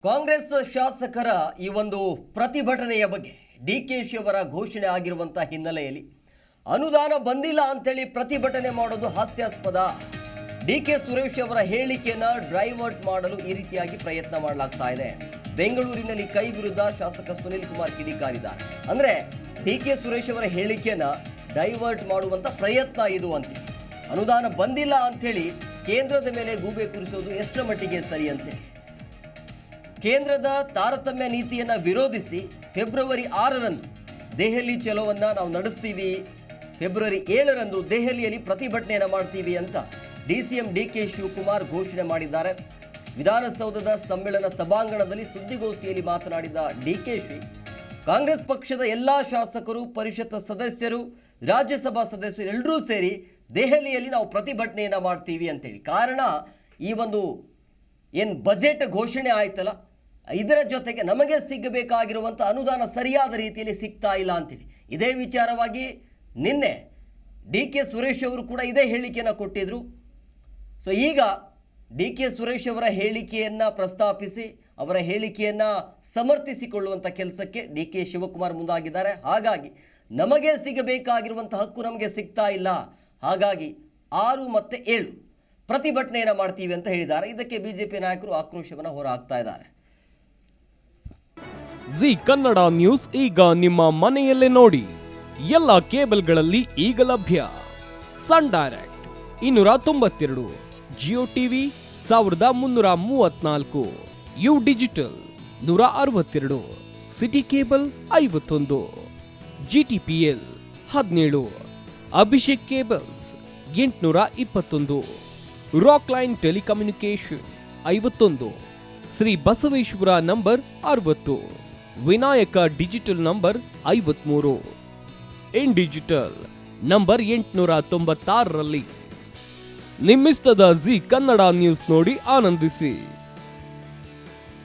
ಕಾಂಗ್ರೆಸ್ ಶಾಸಕರ ಈ ಒಂದು ಪ್ರತಿಭಟನೆಯ ಬಗ್ಗೆ ಡಿಕೆಶಿ ಅವರ ಘೋಷಣೆ ಆಗಿರುವಂತ ಹಿನ್ನೆಲೆಯಲ್ಲಿ ಅನುದಾನ ಬಂದಿಲ್ಲ ಅಂತೇಳಿ ಪ್ರತಿಭಟನೆ ಮಾಡೋದು ಹಾಸ್ಯಾಸ್ಪದ. ಡಿಕೆ ಸುರೇಶ್ ಅವರ ಹೇಳಿಕೆಯನ್ನು ಡೈವರ್ಟ್ ಮಾಡಲು ಈ ರೀತಿಯಾಗಿ ಪ್ರಯತ್ನ ಮಾಡಲಾಗ್ತಾ ಇದೆ. ಬೆಂಗಳೂರಿನಲ್ಲಿ ಕೈ ವಿರುದ್ಧ ಶಾಸಕ ಸುನಿಲ್ ಕುಮಾರ್ ಕಿಡಿಕಾರಿದ್ದಾರೆ. ಅಂದ್ರೆ ಡಿಕೆ ಸುರೇಶ್ ಅವರ ಹೇಳಿಕೆಯನ್ನು ಡೈವರ್ಟ್ ಮಾಡುವಂತ ಪ್ರಯತ್ನ ಇದು ಅಂತ. ಅನುದಾನ ಬಂದಿಲ್ಲ ಅಂತೇಳಿ ಕೇಂದ್ರದ ಮೇಲೆ ಗೂಬೆ ಕೂರಿಸೋದು ಎಷ್ಟರ ಮಟ್ಟಿಗೆ ಸರಿ ಅಂತೇಳಿ ಕೇಂದ್ರದ ತಾರತಮ್ಯ ನೀತಿಯನ್ನು ವಿರೋಧಿಸಿ ಫೆಬ್ರವರಿ 6ರಂದು ದೆಹಲಿ ಚಲೋವನ್ನು ನಾವು ನಡೆಸ್ತೀವಿ, ಫೆಬ್ರವರಿ 7ರಂದು ದೆಹಲಿಯಲ್ಲಿ ಪ್ರತಿಭಟನೆಯನ್ನು ಮಾಡ್ತೀವಿ ಅಂತ ಡಿಸಿಎಂ ಡಿಕೆ ಶಿವಕುಮಾರ್ ಘೋಷಣೆ ಮಾಡಿದ್ದಾರೆ. ವಿಧಾನಸೌಧದ ಸಮ್ಮೇಳನ ಸಭಾಂಗಣದಲ್ಲಿ ಸುದ್ದಿಗೋಷ್ಠಿಯಲ್ಲಿ ಮಾತನಾಡಿದ ಡಿಕೆಶಿ, ಕಾಂಗ್ರೆಸ್ ಪಕ್ಷದ ಎಲ್ಲ ಶಾಸಕರು, ಪರಿಷತ್ ಸದಸ್ಯರು, ರಾಜ್ಯಸಭಾ ಸದಸ್ಯರು ಎಲ್ಲರೂ ಸೇರಿ ದೆಹಲಿಯಲ್ಲಿ ನಾವು ಪ್ರತಿಭಟನೆಯನ್ನು ಮಾಡ್ತೀವಿ ಅಂತೇಳಿ. ಕಾರಣ ಈ ಒಂದು ಏನು ಬಜೆಟ್ ಘೋಷಣೆ ಆಯ್ತಲ್ಲ, ಇದರ ಜೊತೆಗೆ ನಮಗೆ ಸಿಗಬೇಕಾಗಿರುವಂಥ ಅನುದಾನ ಸರಿಯಾದ ರೀತಿಯಲ್ಲಿ ಸಿಗ್ತಾ ಇಲ್ಲ ಅಂತೇಳಿ. ಇದೇ ವಿಚಾರವಾಗಿ ನಿನ್ನೆ ಡಿ ಕೆ ಸುರೇಶ್ ಅವರು ಕೂಡ ಇದೇ ಹೇಳಿಕೆಯನ್ನು ಕೊಟ್ಟಿದ್ರು. ಸೊ ಈಗ ಡಿ ಕೆ ಸುರೇಶ್ ಅವರ ಹೇಳಿಕೆಯನ್ನು ಪ್ರಸ್ತಾಪಿಸಿ ಅವರ ಹೇಳಿಕೆಯನ್ನು ಸಮರ್ಥಿಸಿಕೊಳ್ಳುವಂಥ ಕೆಲಸಕ್ಕೆ ಡಿ ಕೆ ಶಿವಕುಮಾರ್ ಮುಂದಾಗಿದ್ದಾರೆ. ಹಾಗಾಗಿ ನಮಗೆ ಸಿಗಬೇಕಾಗಿರುವಂಥ ಹಕ್ಕು ನಮಗೆ ಸಿಗ್ತಾ ಇಲ್ಲ, ಹಾಗಾಗಿ 6 ಮತ್ತು 7 ಪ್ರತಿಭಟನೆಯನ್ನು ಮಾಡ್ತೀವಿ ಅಂತ ಹೇಳಿದ್ದಾರೆ. ಇದಕ್ಕೆ ಬಿಜೆಪಿ ನಾಯಕರು ಆಕ್ರೋಶವನ್ನು ಹೊರಹಾಕ್ತಾ ಇದ್ದಾರೆ. ಜಿ ಕನ್ನಡ ನ್ಯೂಸ್ ಈಗ ನಿಮ್ಮ ಮನೆಯಲ್ಲೇ ನೋಡಿ. ಎಲ್ಲ ಕೇಬಲ್ಗಳಲ್ಲಿ ಈಗ ಲಭ್ಯ. Sun Direct 292, Jio TV 1334, U digital 162, city cable 51, GTPL 17, Abhishek cables 821, Rockline telecommunication 51, Shri Basaveshwara number 60, Vinayaka digital number 53, in digital number 896ರಲ್ಲಿ. ನಿಮ್ಮಿಸ್ತದ ಜಿ ಕನ್ನಡ ನ್ಯೂಸ್ ನೋಡಿ ಆನಂದಿಸಿ.